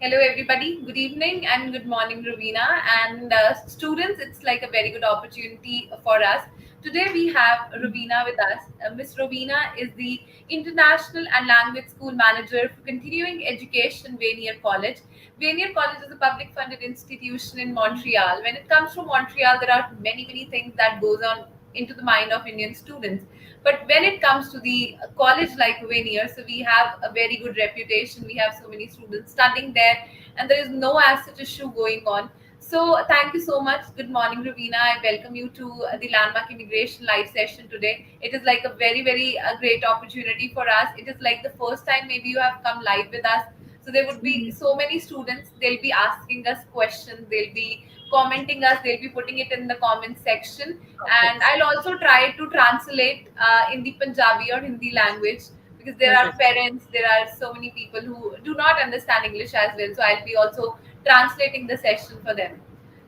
Hello, everybody. Good evening and good morning, Ravina. And students, it's like a very good opportunity for us. Today, we have Ravina with us. Miss Ravina is the International and Language School Manager for Continuing Education, Vanier College. Vanier College is a public funded institution in Montreal. When it comes to Montreal, there are many things that goes on into the mind of Indian students. But when it comes to the college like Vanier, so we have a very good reputation. We have so many students studying there, and there is no as such issue going on. So thank you so much. Good morning, Ravina. I welcome you to the Landmark Immigration live session today. It is like a very great opportunity for us. It is like the first time maybe you have come live with us. So there would be so many students. They'll be asking us questions. They'll be commenting us. They'll be putting it in the comment section, and Perfect. I'll also try to translate in the Punjabi or Hindi language because there are Perfect. parents, there are so many people who do not understand English as well. So I'll be also translating the session for them.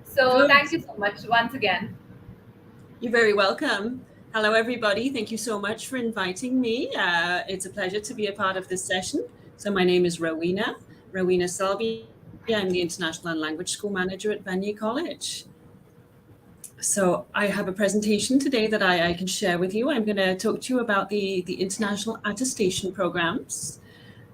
So Good. thank you so much once again. You're very welcome. Hello, everybody. Thank you so much for inviting me. It's a pleasure to be a part of this session. So my name is Rowena Selby. I'm the International and Language School Manager at Vanier College. So I have a presentation today that I can share with you. I'm going to talk to you about the international attestation programs.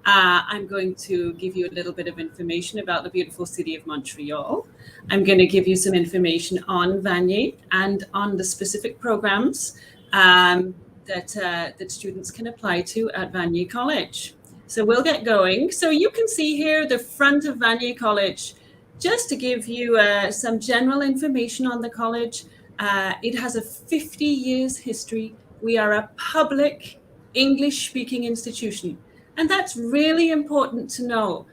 I'm going to give you a little bit of information about the beautiful city of Montreal. I'm going to give you some information on Vanier and on the specific programs that students can apply to at Vanier College. So we'll get going. So you can see here the front of Vanier College. Just to give you some general information on the college, it has a 50 years history. We are a public English-speaking institution. And that's really important to know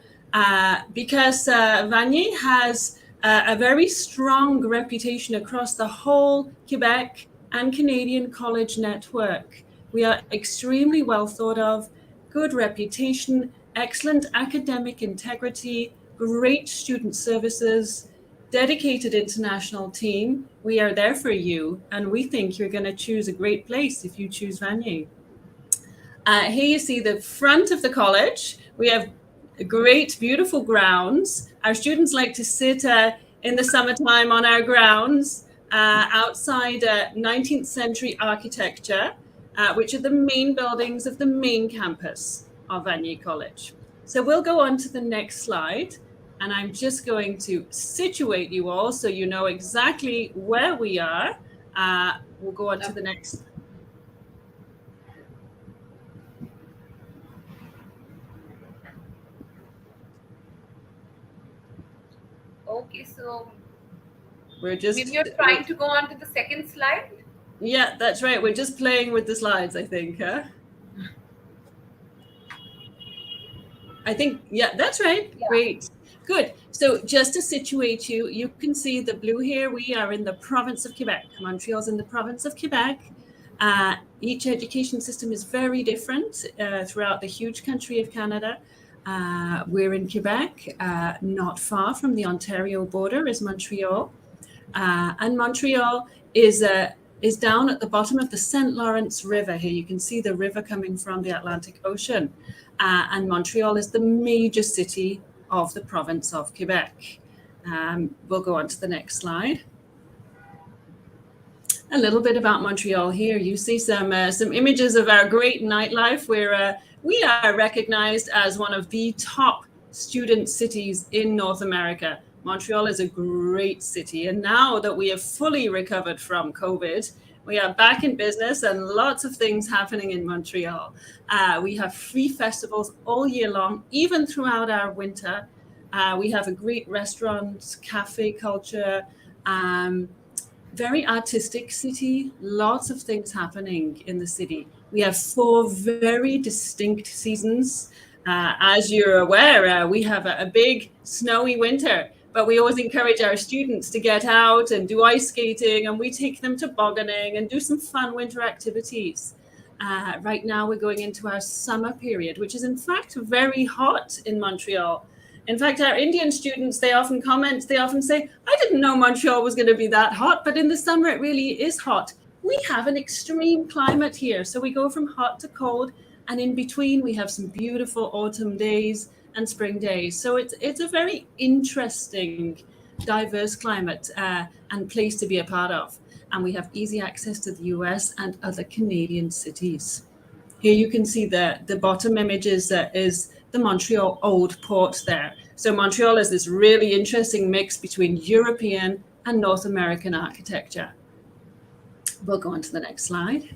because Vanier has a very strong reputation across the whole Quebec and Canadian college network. We are extremely well thought of, good reputation, excellent academic integrity, great student services, dedicated international team. We are there for you, and we think you're going to choose a great place if you choose Vanier. Here you see the front of the college. We have great, beautiful grounds. Our students like to sit in the summertime on our grounds outside 19th century architecture, which are the main buildings of the main campus of Vanier College. So we'll go on to the next slide. And I'm just going to situate you all so you know exactly where we are. We'll go on to the next. Okay, so We're just maybe you're trying to go on to the second slide. Yeah, that's right. We're just playing with the slides, I think. I think, yeah, that's right. Yeah. Great. Good. So just to situate you, you can see the blue here. We are in the province of Quebec. Montreal's in the province of Quebec. Each education system is very different throughout the huge country of Canada. We're in Quebec, not far from the Ontario border is Montreal. And Montreal is down at the bottom of the St. Lawrence River. Here you can see the river coming from the Atlantic Ocean. And Montreal is the major city of the province of Quebec. We'll go on to the next slide. A little bit about Montreal here. You see some images of our great nightlife where we are recognized as one of the top student cities in North America. Montreal is a great city. And now that we have fully recovered from COVID, we are back in business and lots of things happening in Montreal. We have free festivals all year long, even throughout our winter. We have a great restaurant, cafe culture, very artistic city, lots of things happening in the city. We have 4 very distinct seasons. As you're aware, we have a big snowy winter, but we always encourage our students to get out and do ice skating, and we take them tobogganing and do some fun winter activities. Right now, we're going into our summer period, which is in fact very hot in Montreal. In fact, our Indian students, they often say, I didn't know Montreal was going to be that hot, but in the summer it really is hot. We have an extreme climate here. So we go from hot to cold, and in between we have some beautiful autumn days and spring days. So it's a very interesting, diverse climate and place to be a part of. And we have easy access to the US and other Canadian cities. Here you can see the bottom image is the Montreal Old Port there. So Montreal is this really interesting mix between European and North American architecture. We'll go on to the next slide.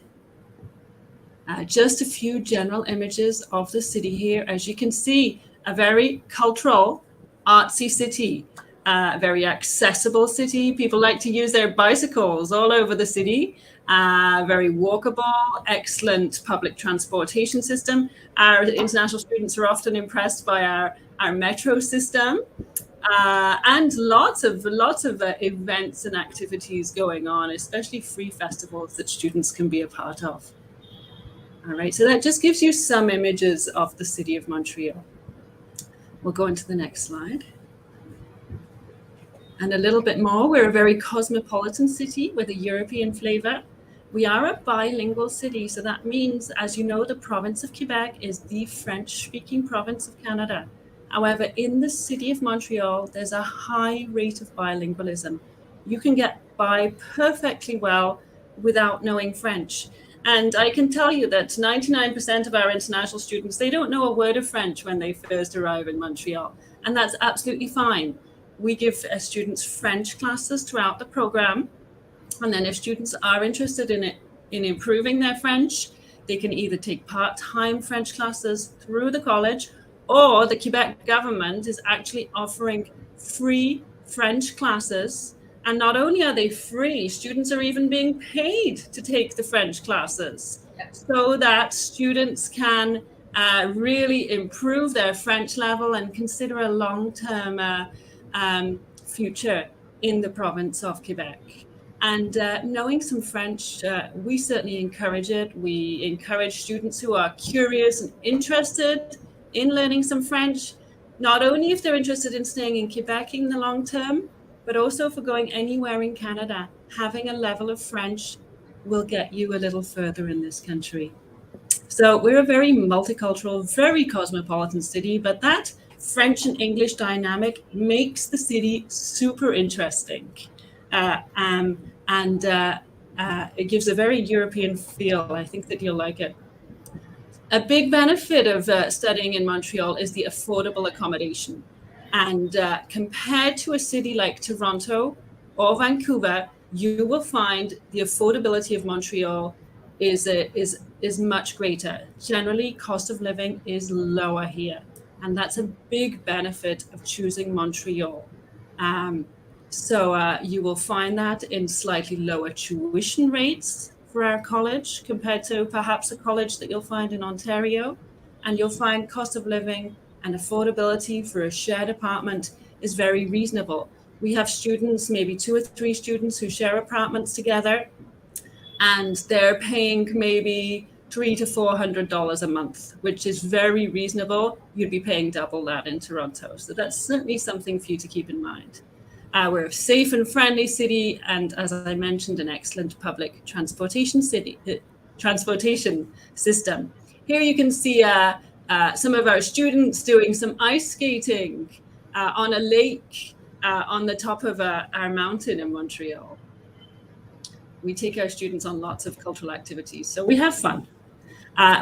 Just a few general images of the city here. As you can see, a very cultural, artsy city, a very accessible city. People like to use their bicycles all over the city. Very walkable, excellent public transportation system. Our international students are often impressed by our metro system. And lots of events and activities going on, especially free festivals that students can be a part of. All right, so that just gives you some images of the city of Montreal. We'll go into the next slide. And a little bit more, we're a very cosmopolitan city with a European flavor. We are a bilingual city, so that means, as you know, the province of Quebec is the French-speaking province of Canada. However, in the city of Montreal, there's a high rate of bilingualism. You can get by perfectly well without knowing French. And I can tell you that 99% of our international students, they don't know a word of French when they first arrive in Montreal. And that's absolutely fine. We give students French classes throughout the program. And then if students are interested in improving their French, they can either take part-time French classes through the college, or the Quebec government is actually offering free French classes. And not only are they free, students are even being paid to take the French classes so that students can really improve their French level and consider a long-term future in the province of Quebec. And knowing some French, we certainly encourage it. We encourage students who are curious and interested in learning some French, not only if they're interested in staying in Quebec in the long term, but also for going anywhere in Canada. Having a level of French will get you a little further in this country. So we're a very multicultural, very cosmopolitan city, but that French and English dynamic makes the city super interesting. It gives a very European feel. I think that you'll like it. A big benefit of studying in Montreal is the affordable accommodation. And compared to a city like Toronto or Vancouver, you will find the affordability of Montreal is much greater. Generally, cost of living is lower here. And that's a big benefit of choosing Montreal. So you will find that in slightly lower tuition rates for our college compared to perhaps a college that you'll find in Ontario. And you'll find cost of living and affordability for a shared apartment is very reasonable. We have students, maybe 2 or 3 students who share apartments together, and they're paying maybe $300 to $400 a month, which is very reasonable. You'd be paying double that in Toronto. So that's certainly something for you to keep in mind. We're a safe and friendly city, and as I mentioned, an excellent public transportation system. Here you can see some of our students doing some ice skating on a lake on the top of our mountain in Montreal. We take our students on lots of cultural activities, so we have fun.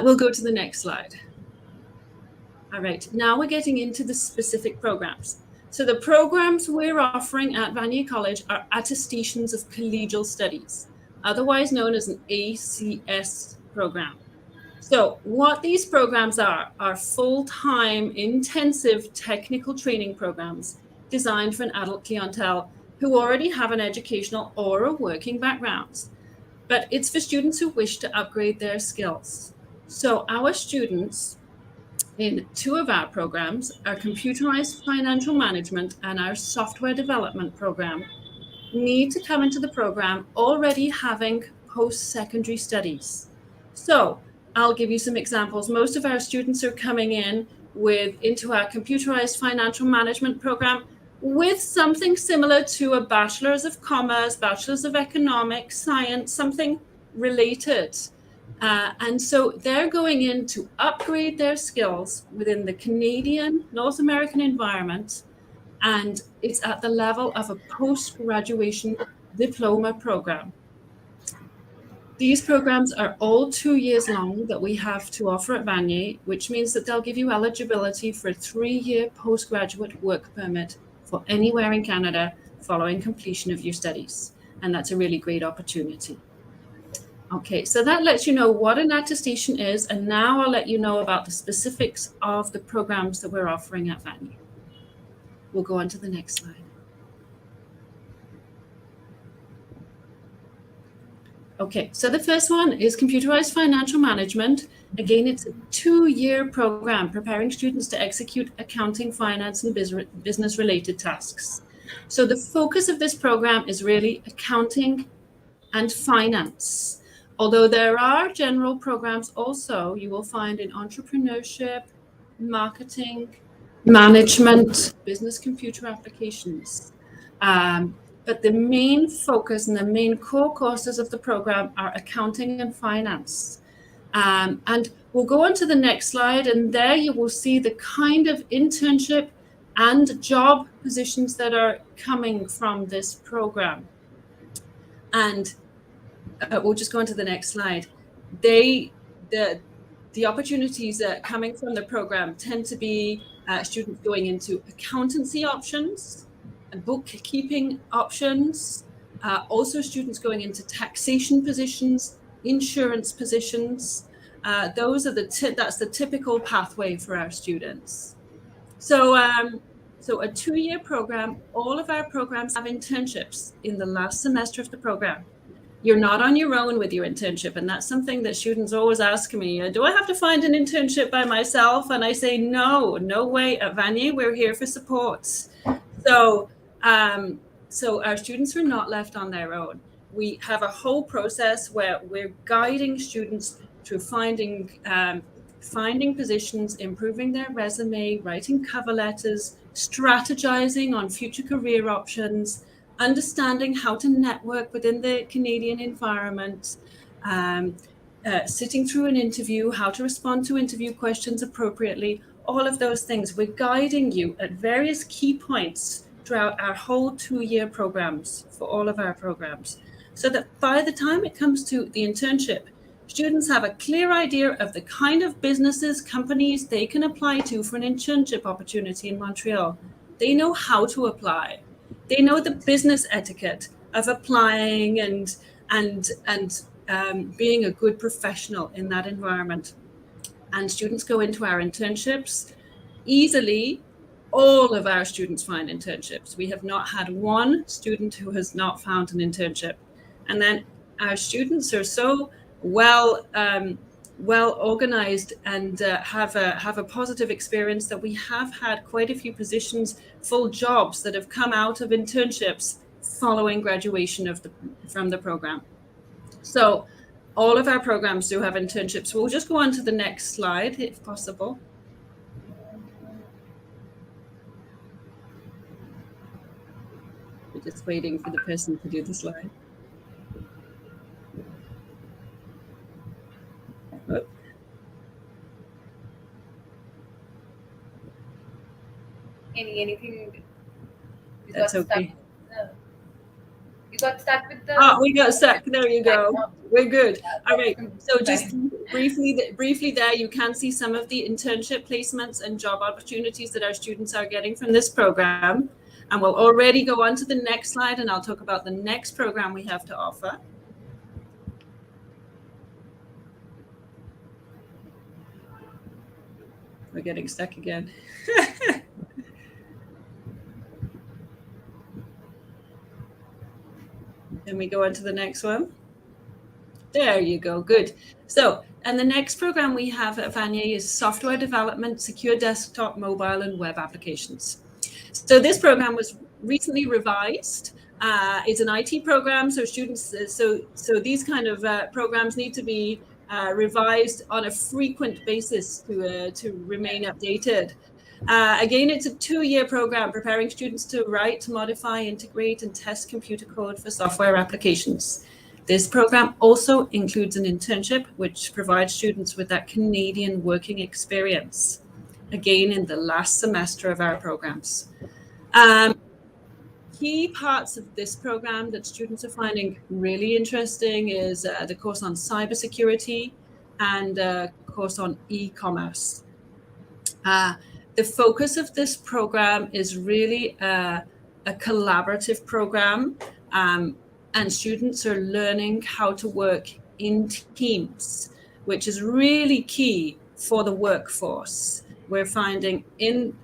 We'll go to the next slide. All right, now we're getting into the specific programs. So the programs we're offering at Vanier College are attestations of collegial studies, otherwise known as an ACS program. So what these programs are full-time, intensive technical training programs designed for an adult clientele who already have an educational or a working background. But it's for students who wish to upgrade their skills. So our students in 2 of our programs, our Computerized Financial Management and our Software Development program, need to come into the program already having post-secondary studies. So I'll give you some examples. Most of our students are coming into our Computerized Financial Management program with something similar to a Bachelor's of Commerce, Bachelor's of Economics, Science, something related. And so they're going in to upgrade their skills within the Canadian, North American environment, and it's at the level of a post-graduation diploma program. These programs are all 2 years long that we have to offer at Vanier, which means that they'll give you eligibility for a 3-year postgraduate work permit for anywhere in Canada following completion of your studies. And that's a really great opportunity. Okay, so that lets you know what an attestation is, and now I'll let you know about the specifics of the programs that we're offering at Vanier. We'll go on to the next slide. Okay, so the first one is Computerized Financial Management. Again, it's a 2-year program preparing students to execute accounting, finance, and business-related tasks. So the focus of this program is really accounting and finance. Although there are general programs also you will find in entrepreneurship, marketing, management, business computer applications. But the main focus and the main core courses of the program are accounting and finance. And we'll go on to the next slide, and there you will see the kind of internship and job positions that are coming from this program. And we'll just go on to the next slide. The opportunities coming from the program tend to be students going into accountancy options, bookkeeping options, also students going into taxation positions, insurance positions. Those are that's the typical pathway for our students. So a 2-year program, all of our programs have internships in the last semester of the program. You're not on your own with your internship, and that's something that students always ask me, do I have to find an internship by myself? And I say, no way. At Vanier, we're here for support. So our students are not left on their own. We have a whole process where we're guiding students through finding positions, improving their resume, writing cover letters, strategizing on future career options, understanding how to network within the Canadian environment, sitting through an interview, how to respond to interview questions appropriately, all of those things. We're guiding you at various key points throughout our whole 2-year programs for all of our programs, so that by the time it comes to the internship, students have a clear idea of the kind of businesses, companies they can apply to for an internship opportunity in Montreal. They know how to apply. They know the business etiquette of applying and being a good professional in that environment. And students go into our internships easily. All of our students find internships. We have not had one student who has not found an internship. And then our students are so well organized and have a positive experience that we have had quite a few positions, full jobs that have come out of internships following graduation from the program. So all of our programs do have internships. We'll just go on to the next slide if possible. We're just waiting for the person to do the slide. Oh. Anything? That's okay. You got stuck with the. Oh, we got stuck. There you go. We're good. All right. So just briefly there, you can see some of the internship placements and job opportunities that our students are getting from this program. And we'll already go on to the next slide, and I'll talk about the next program we have to offer. We're getting stuck again. Can we go on to the next one? There you go. Good. So, and the next program we have at Vanier is Software Development, Secure Desktop, Mobile, and Web Applications. So this program was recently revised. It's an IT program, so students, so these kind of programs need to be revised on a frequent basis to remain updated. Again, it's a 2-year program preparing students to write, modify, integrate, and test computer code for software applications. This program also includes an internship, which provides students with that Canadian working experience, again in the last semester of our programs. Key parts of this program that students are finding really interesting is the course on cybersecurity and a course on e-commerce. The focus of this program is really a collaborative program, and students are learning how to work in teams, which is really key for the workforce. We're finding in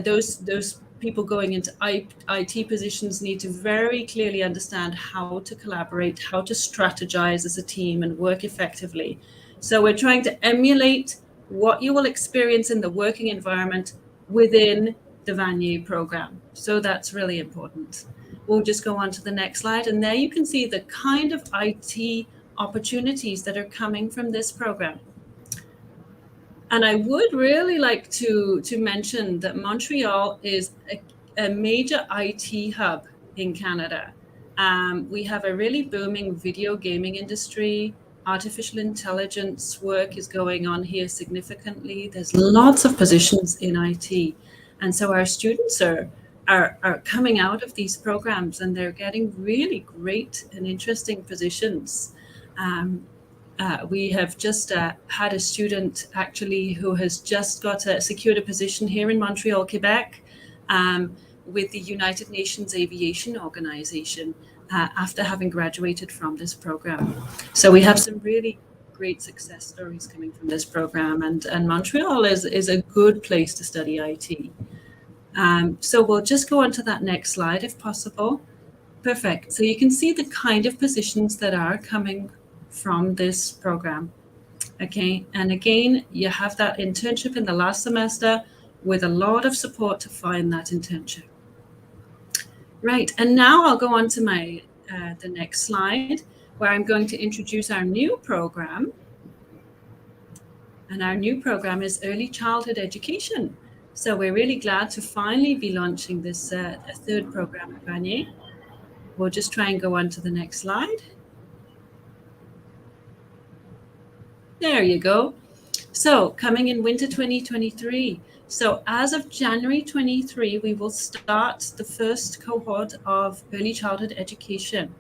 those people going into IT positions need to very clearly understand how to collaborate, how to strategize as a team and work effectively. So we're trying to emulate what you will experience in the working environment within the vanier program. So that's really important. We'll just go on to the next slide, and there you can see the kind of IT opportunities that are coming from this program. And I would really like to mention that Montreal is a major IT hub in Canada. We have a really booming video gaming industry. Artificial intelligence work is going on here significantly. There's lots of positions in IT. And so our students are coming out of these programs, and they're getting really great and interesting positions. We have just had a student actually who has just secured a position here in Montreal, Quebec, with the United Nations Aviation Organization after having graduated from this program. So we have some really great success stories coming from this program, and Montreal is a good place to study IT. So we'll just go on to that next slide if possible. Perfect. So you can see the kind of positions that are coming from this program. Okay, and again, you have that internship in the last semester with a lot of support to find that internship. Right, and now I'll go on to the next slide, where I'm going to introduce our new program. And our new program is Early Childhood Education. So we're really glad to finally be launching this third program at Vanier. We'll just try and go on to the next slide. There you go. So coming in winter 2023. So as of January 23, we will start the first cohort of early childhood education.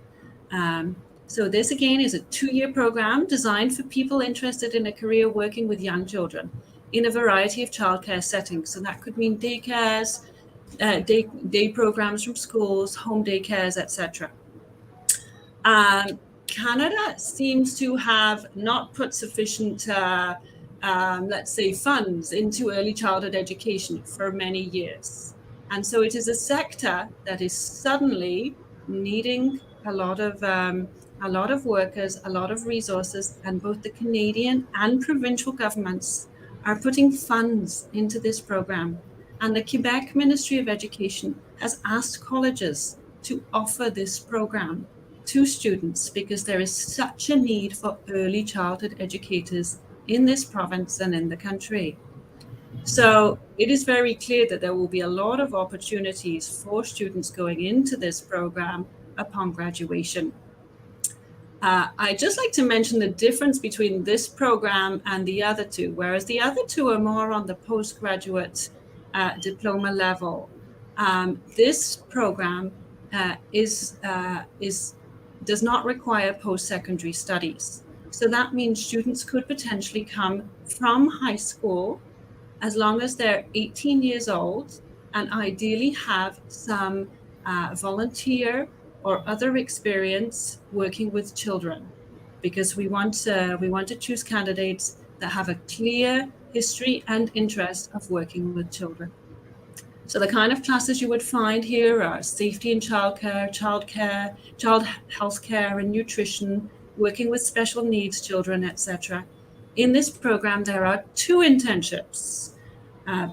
So this again is a 2-year program designed for people interested in a career working with young children in a variety of childcare settings. So that could mean daycares, day programs from schools, home daycares, etc. Canada seems to have not put sufficient, let's say, funds into early childhood education for many years. And so it is a sector that is suddenly needing a lot of workers, a lot of resources, and both the Canadian and provincial governments are putting funds into this program. And the Quebec Ministry of Education has asked colleges to offer this program to students because there is such a need for early childhood educators in this province and in the country. So it is very clear that there will be a lot of opportunities for students going into this program upon graduation. I'd just like to mention the difference between this program and the other two, whereas the other two are more on the postgraduate diploma level. This program does not require post-secondary studies. So that means students could potentially come from high school as long as they're 18 years old and ideally have some volunteer or other experience working with children, because we want to choose candidates that have a clear history and interest of working with children. So the kind of classes you would find here are safety and childcare, child health care and nutrition, working with special needs children, etc. In this program, there are 2 internships,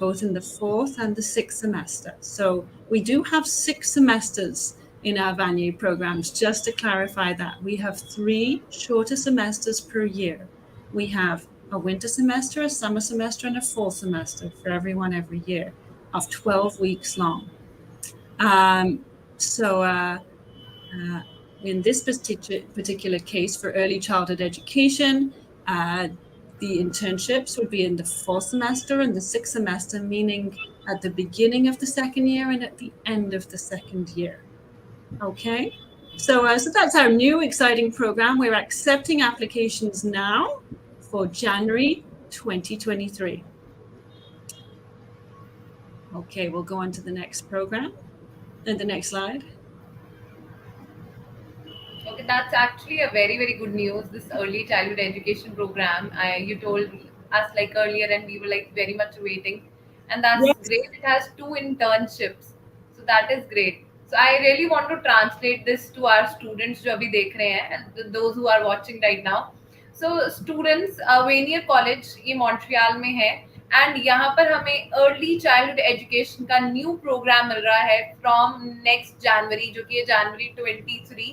both in the 4th and the 6th semester. So we do have 6 semesters in our Vanier programs. Just to clarify that, we have 3 shorter semesters per year. We have a winter semester, a summer semester, and a fall semester for everyone every year of 12 weeks long. In this particular case, for early childhood education, the internships would be in the fall semester and the sixth semester, meaning at the beginning of the second year and at the end of the second year. Okay, so that's our new exciting program. We're accepting applications now for January 2023. Okay, we'll go on to the next program and the next slide. Okay, that's actually a very, very good news. This early childhood education program, you told us like earlier, and we were like very much waiting, and that's Yes, great. It has two internships, so that is great. So I really want to translate this to our students जो अभी देख रहे हैं, and those who are watching right now. So students, vernier college ये Montreal में है, and यहाँ पर हमें अर्ली चाइल्डहुड एजुकेशन का न्यू प्रोग्राम मिल रहा है फ्रॉम नेक्स्ट जनवरी, जो कि है जनवरी 23।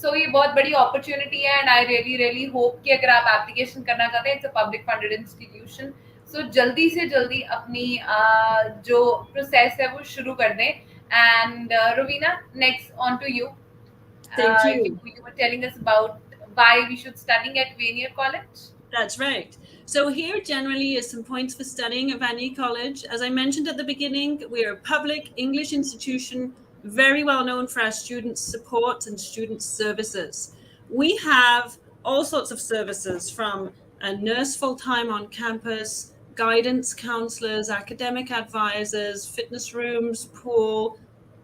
सो ये बहुत बड़ी अपॉर्चुनिटी है, and I really really hope कि अगर आप एप्लीकेशन करना चाहते हैं, it's a public funded institution, so जल्दी से जल्दी अपनी जो प्रोसेस है वो शुरू कर दें. And Rovina, next on to you. thank you. you. You were telling us about why we should studying at Vanier College. That's right. So here generally is some points for studying at Vanier College. As I mentioned at the beginning, we are a public English institution, very well known for our student support and student services. We have all sorts of services, from a nurse full-time on campus, guidance counselors, academic advisors, fitness rooms, pool,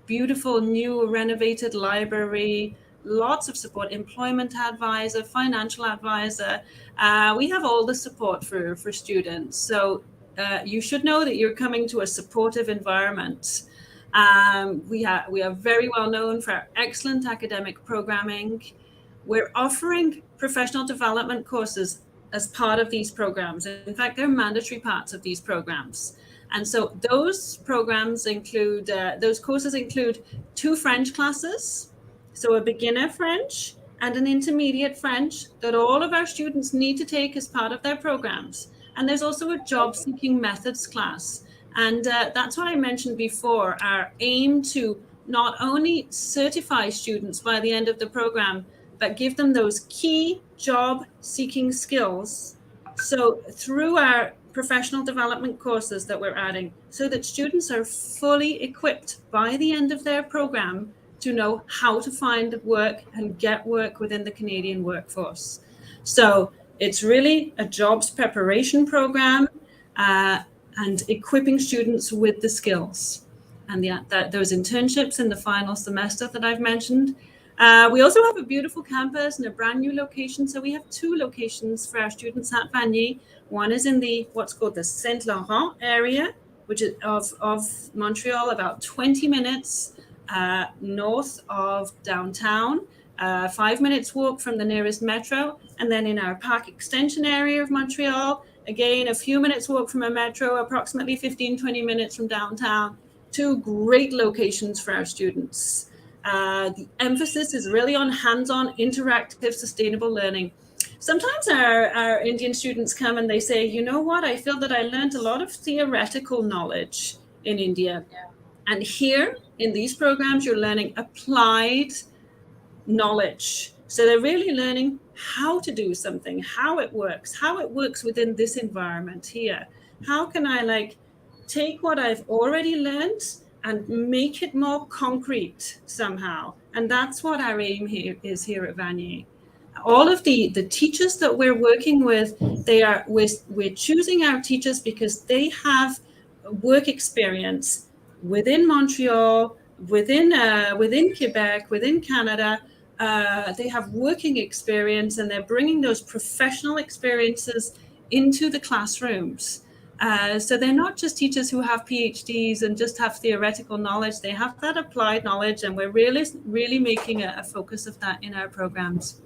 beautiful new renovated library, lots of support, employment advisor, financial advisor. We have all the support for students. So you should know that you're coming to a supportive environment. We are very well known for our excellent academic programming. We're offering professional development courses as part of these programs. In fact, they're mandatory parts of these programs. And so those programs include, those courses include 2 French classes, so a beginner French and an intermediate French that all of our students need to take as part of their programs. And there's also a job seeking methods class. And that's what I mentioned before, our aim to not only certify students by the end of the program, but give them those key job seeking skills. So through our professional development courses that we're adding, so that students are fully equipped by the end of their program to know how to find work and get work within the Canadian workforce. So it's really a jobs preparation program and equipping students with the skills. And those internships in the final semester that I've mentioned. We also have a beautiful campus and a brand new location. So we have 2 locations for our students at Vanier. One is in the what's called the Saint Laurent area, which is of Montreal, about 20 minutes north of downtown, 5 minutes walk from the nearest metro. And then in our park extension area of Montreal, again, a few minutes walk from a metro, approximately 15-20 minutes from downtown. 2 great locations for our students. The emphasis is really on hands-on, interactive, sustainable learning. Sometimes our Indian students come and they say, you know what, I feel that I learned a lot of theoretical knowledge in India. Yeah. And here in these programs, you're learning applied knowledge. So they're really learning how to do something, how it works within this environment here. How can I take what I've already learned and make it more concrete somehow? And that's what our aim is here at Vanier. All of the teachers that we're working with, we're choosing our teachers because they have work experience within Montreal, within Quebec, within Canada. They have working experience, and they're bringing those professional experiences into the classrooms. So they're not just teachers who have PhDs and just have theoretical knowledge. They have that applied knowledge, and we're really making a focus of that in our programs.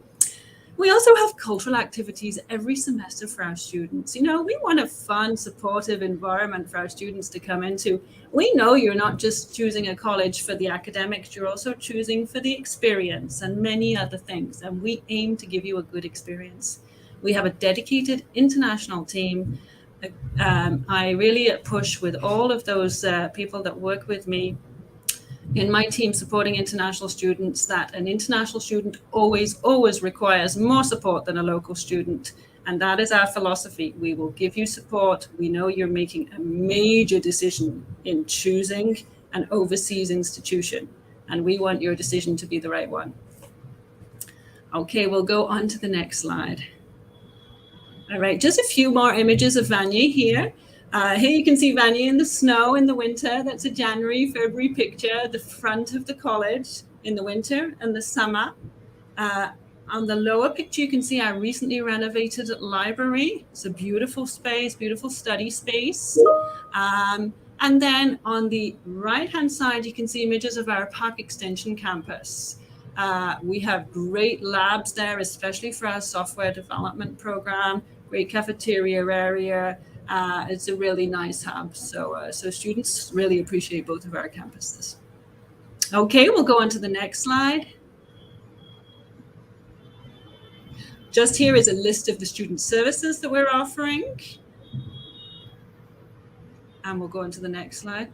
We also have cultural activities every semester for our students. We want a fun, supportive environment for our students to come into. We know you're not just choosing a college for the academics, you're also choosing for the experience and many other things. And we aim to give you a good experience. We have a dedicated international team. I really push with all of those people that work with me. in my team supporting international students that an international student always requires more support than a local student. And that is our philosophy. We will give you support. We know you're making a major decision in choosing an overseas institution, and we want your decision to be the right one. Okay, we'll go on to the next slide. All right, just a few more images of Vanier here. Here you can see Vanier in the snow in the winter. That's a January, February picture, the front of the college in the winter and the summer. On the lower picture, you can see our recently renovated library. It's a beautiful space, beautiful study space. And then on the right-hand side, you can see images of our Park Extension campus. We have great labs there, especially for our software development program, great cafeteria area. It's a really nice hub. So students really appreciate both of our campuses. Okay, we'll go on to the next slide. Just here is a list of the student services that we're offering. And we'll go on to the next slide.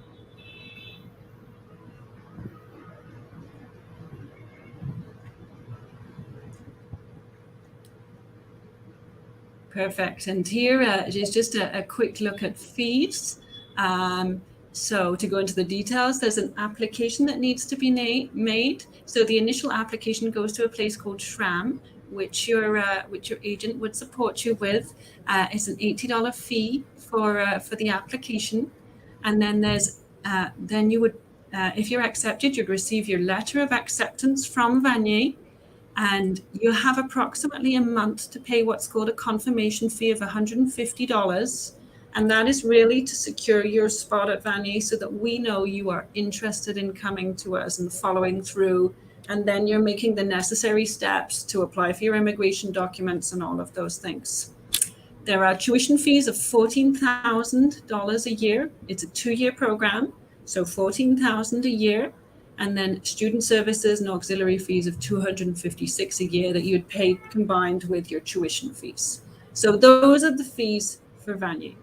Perfect. And here is just a quick look at fees. So to go into the details, there's an application that needs to be made. So the initial application goes to a place called SRAM, which your agent would support you with. It's an $80 fee for the application, and then then you would, if you're accepted, you'd receive your letter of acceptance from Vanier, and you have approximately a month to pay what's called a confirmation fee of $150. And that is really to secure your spot at Vanier so that we know you are interested in coming to us and following through. And then you're making the necessary steps to apply for your immigration documents and all of those things. There are tuition fees of $14,000 a year. It's a 2-year program, so $14,000 a year. And then student services and auxiliary fees of $256 a year that you'd pay combined with your tuition fees. So those are the fees for Vanier.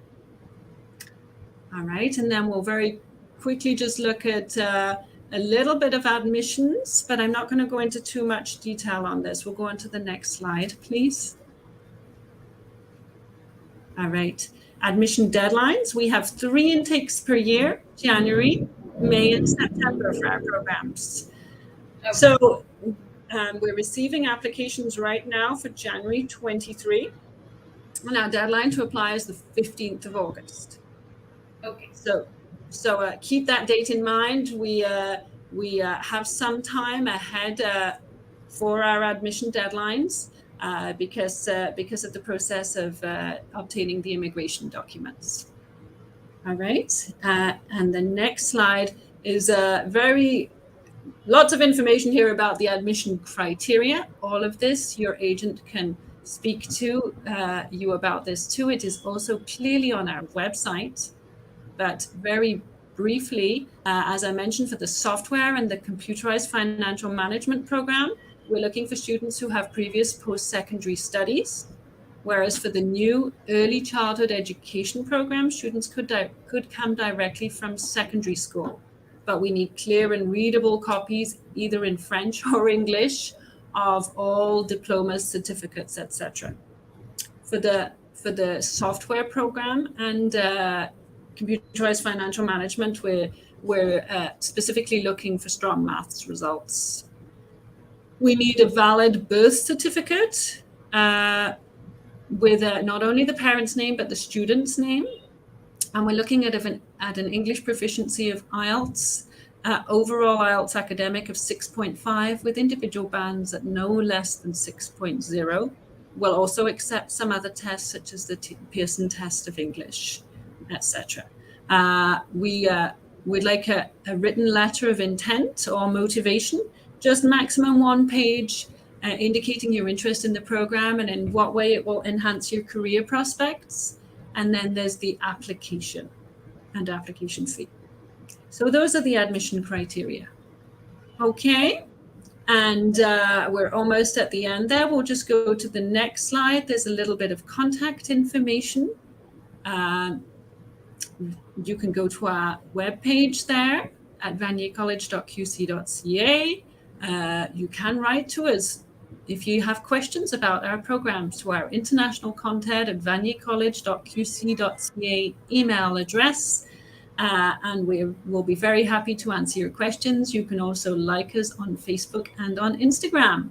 All right, and then we'll very quickly just look at a little bit of admissions, but I'm not going to go into too much detail on this. We'll go on to the next slide, please. All right, admission deadlines. We have 3 intakes per year, January, May, and September for our programs. Okay. So we're receiving applications right now for January 23, and our deadline to apply is the 15th of August. Okay. So keep that date in mind. We have some time ahead for our admission deadlines because of the process of obtaining the immigration documents. All right, and the next slide is lots of information here about the admission criteria. All of this, your agent can speak to you about this too. It is also clearly on our website. But very briefly, as I mentioned, for the software and the computerized financial management program, we're looking for students who have previous post-secondary studies. Whereas for the new early childhood education program, students could come directly from secondary school. But we need clear and readable copies, either in French or English, of all diplomas, certificates, etc. For the software program and computerized financial management, we're specifically looking for strong maths results. We need a valid birth certificate with not only the parent's name, but the student's name. And we're looking at an English proficiency of IELTS, overall IELTS academic of 6.5, with individual bands at no less than 6.0. We'll also accept some other tests, such as the Pearson test of English, etc. We'd like a written letter of intent or motivation, just maximum 1 page, indicating your interest in the program and in what way it will enhance your career prospects. And then there's the application and application fee. So those are the admission criteria. Okay, and we're almost at the end there. We'll just go to the next slide. There's a little bit of contact information. You can go to our webpage there. at vaniercollege.qc.ca. You can write to us if you have questions about our programs to our international contact at vaniercollege.qc.ca email address. And we will be very happy to answer your questions. You can also like us on Facebook and on Instagram.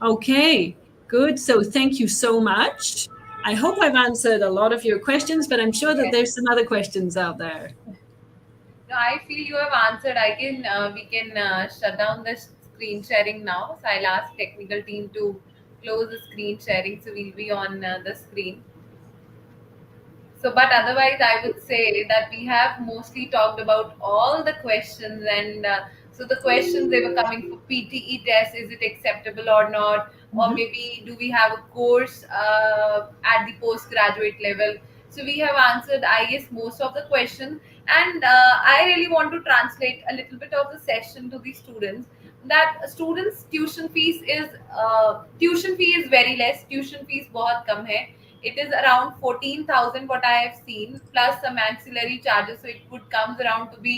Okay, good. So thank you so much. I hope I've answered a lot of your questions, but I'm sure that Yes. there's some other questions out there. No, I feel you have answered. We can shut down the screen sharing now. So I'll ask technical team to close the screen sharing, so we'll be on the screen. So, but otherwise, I would say that we have mostly talked about all the questions, and so the questions they were coming for PTE test, is it acceptable or not, or Mhm. maybe do we have a course at the postgraduate level? So we have answered, I guess, most of the questions, and I really want to translate a little bit of the session to the students. That students' tuition fee is very less. Tuition fees बहुत कम है. It is around 14,000 what I have seen, plus some ancillary charges. So it would comes around to be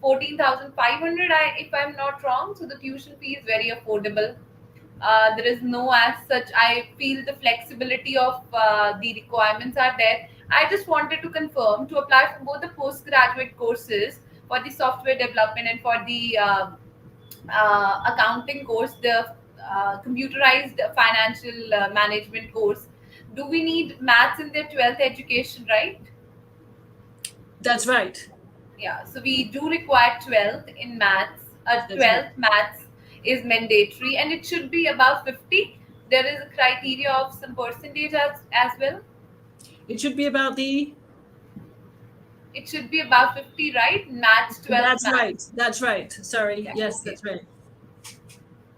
14,500, if I'm not wrong. So the tuition fee is very affordable. There is no as such. I feel the flexibility of the requirements are there. I just wanted to confirm to apply for both the postgraduate courses for the software development and for the accounting course, the computerized financial management course. Do we need maths in their 12th education, right? That's right. Yeah, so we do require 12th in maths. That's right. 12th maths is mandatory and it should be above 50. There is a criteria of some percentage as well. It should be about the. It should be above 50, right? Maths, 12th That's maths. right. That's right. Sorry. Yeah, Yes, okay. that's right.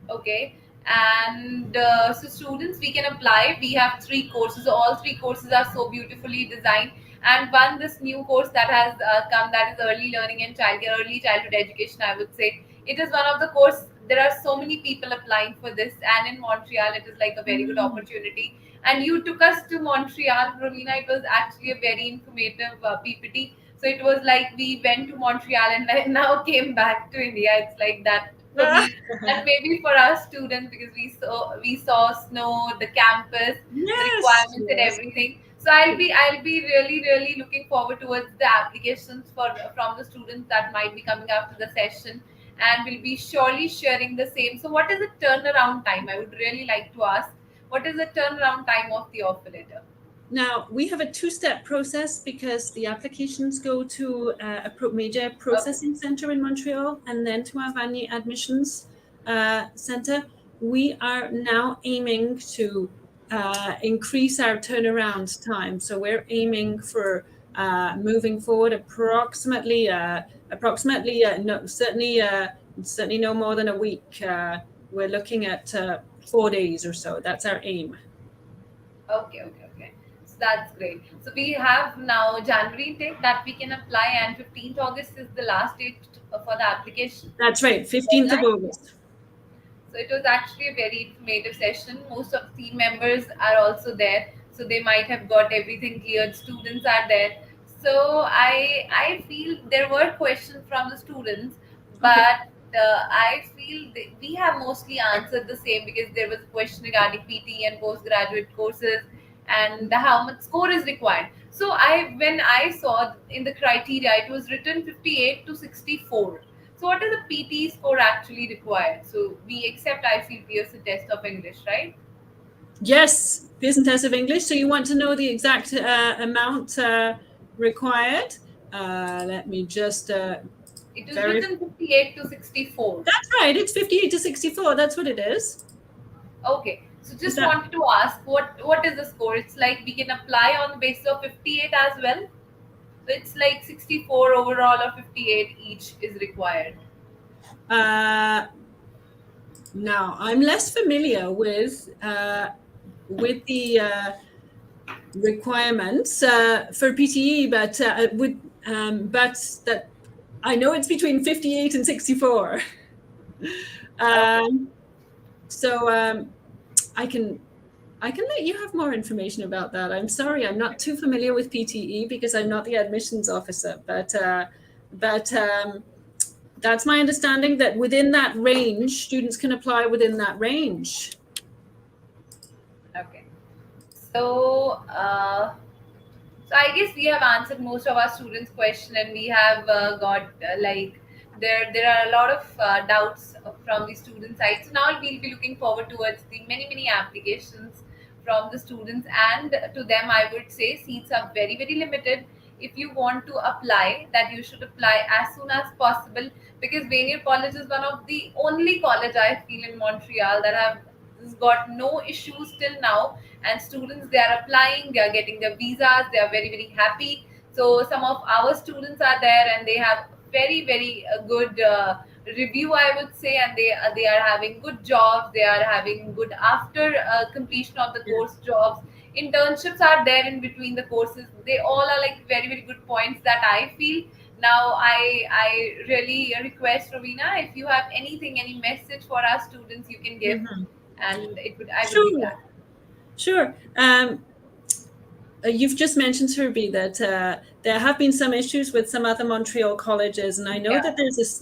Okay. And so students, we can apply. We have three courses. All three courses are so beautifully designed. And one, this new course that has come, that is early learning and early childhood education, I would say. It is one of the course. There are so many people applying for this, and in Montreal, it is like a very good Mm. opportunity. And you took us to Montreal, Ravina. It was actually a very informative PPT. So it was like we went to Montreal and then now came back to India. It's like that for me, and maybe for us students, because we saw snow, the campus, the Yes. requirements and Yes. everything. So I'll be really looking forward towards the applications for from the students that might be coming after the session, and we'll be surely sharing the same. So what is the turnaround time? I would really like to ask, what is the turnaround time of the offer letter? Now, we have a two-step process because the applications go to a major Okay. processing center in Montreal and then to our Vanier admissions center. We are now aiming to increase our turnaround time. So we're aiming for moving forward approximately no, certainly no more than a week. We're looking at 4 days or so. That's our aim. Okay. So that's great. So we have now January intake that we can apply, and 15th August is the last date for the application That's right, 15th of deadline. August. So it was actually a very informative session. Most of the team members are also there, so they might have got everything cleared. Students are there, so I feel there were questions from the students, Okay. but I feel we have mostly answered the same, because there was a question regarding PT and postgraduate courses and how much score is required. So when I saw in the criteria, it was written 58 to 64. So what is the PT score actually required? So we accept, I feel, Pearson test of English, right? Yes, Pearson test of English. So you want to know the exact amount required? Let me just It is verify. written 58 to 64. That's right. It's 58 to 64. That's what it is. Okay. So Is just that? wanted to ask, what is the score? It's like we can apply on the basis of 58 as well. So it's like 64 overall or 58 each is required. Uh, Now, I'm less familiar with the requirements for PTE, but that I know it's between 58 and 64. Okay. So I can let you have more information about that. I'm sorry, I'm not too familiar with PTE because I'm not the admissions officer, but That's my understanding, that within that range, students can apply within that range. Okay. So, so I guess we have answered most of our students' question, and we have got like there are a lot of doubts from the student side. So now we'll be looking forward towards the many applications from the students, and to them I would say seats are very limited. If you want to apply, that you should apply as soon as possible, because Vanier College is one of the only college I feel in Montreal that have got no issues till now, and students, they are applying, they are getting their visas, they are very happy. So some of our students are there, and they have very good review, I would say, and they are having good jobs, they are having good after completion of the Yeah. course jobs. Internships are there in between the courses. They all are like very good points that I feel. Now I really request Ravina, if you have anything, any message for our students, you can give, Mhm. and it would I would be Sure, glad. sure. You've just mentioned, Ruby, that there have been some issues with some other Montreal colleges, and I know Yeah. that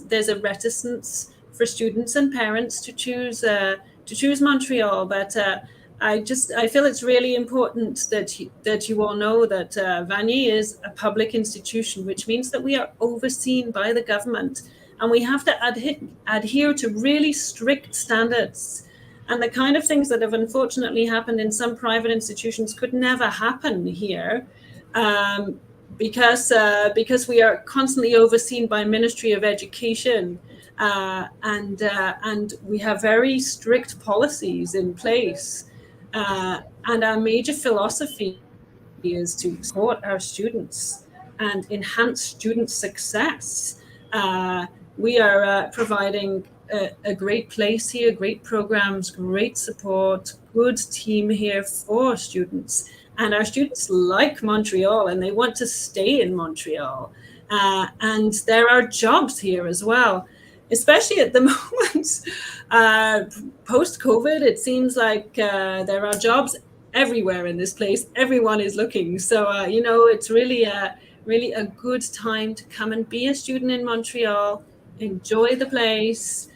there's a reticence for students and parents to choose Montreal. But I feel it's really important that you all know that Vanier is a public institution, which means that we are overseen by the government, and we have to adhere to really strict standards. And the kind of things that have unfortunately happened in some private institutions could never happen here, um, because we are constantly overseen by Ministry of Education, and we have very strict policies in place. And our major philosophy is to support our students and enhance student success. We are providing a great place here, great programs, great support, good team here for students. And our students like Montreal and they want to stay in Montreal. And there are jobs here as well, especially at the moment. Uh, Post COVID, it seems like there are jobs everywhere in this place. Everyone is looking. So, it's really a good time to come and be a student in Montreal, enjoy the place,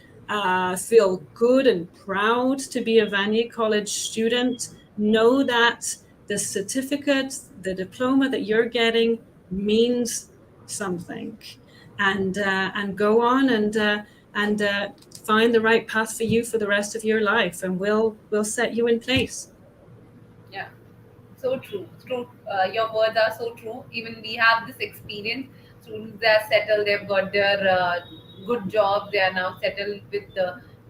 feel good and proud to be a Vanier College student. Know that the certificate, the diploma that you're getting means something, and go on and find the right path for you for the rest of your life, and we'll set you in place. Yeah. So true. True. Your words are so true. Even we have this experience. Students, they are settled. They've got their good job. They are now settled with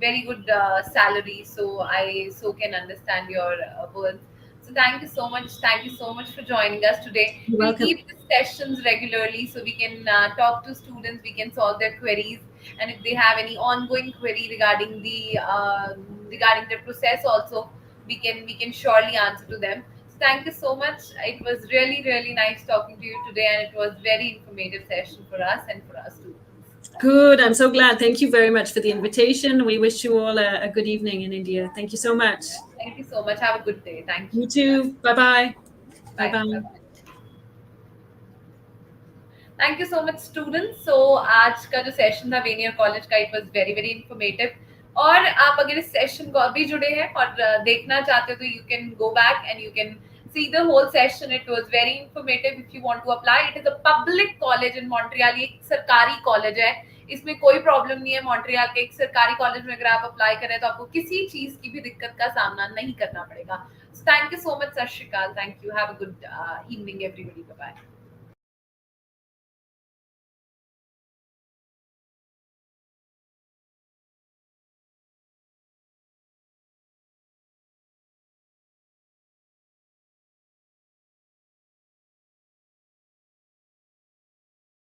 very good salary. So I so can understand your words. So thank you so much. Thank you so much for joining us today. You're We'll welcome. keep these sessions regularly so we can talk to students. We can solve their queries, and if they have any ongoing query regarding the process, also we can surely answer to them. So thank you so much. It was really nice talking to you today, and it was very informative session for us and for our students. Good. I'm so glad. Thank you very much for the invitation. We wish you all a good evening in India. Thank you so much. Thank you so much. Have a good day. Thank you. You Yeah. too. Bye bye. Bye Bye. bye. Bye. Thank you so much students. So आज का जो session था Vanier college का, it was very informative. और आप अगर इस session को अभी जुड़े हैं और देखना चाहते हो, तो you can go back and you can see the whole session. It was very informative. If you want to apply, it is a public college in Montreal. ये एक सरकारी कॉलेज है, इसमें कोई प्रॉब्लम नहीं है. मॉन्ट्रियल के एक सरकारी कॉलेज में अगर आप अप्लाई करें तो आपको किसी चीज की भी दिक्कत का सामना नहीं करना पड़ेगा. So thank you so much. सत श्री अकाल. Thank you. Have a good evening everybody. Bye bye.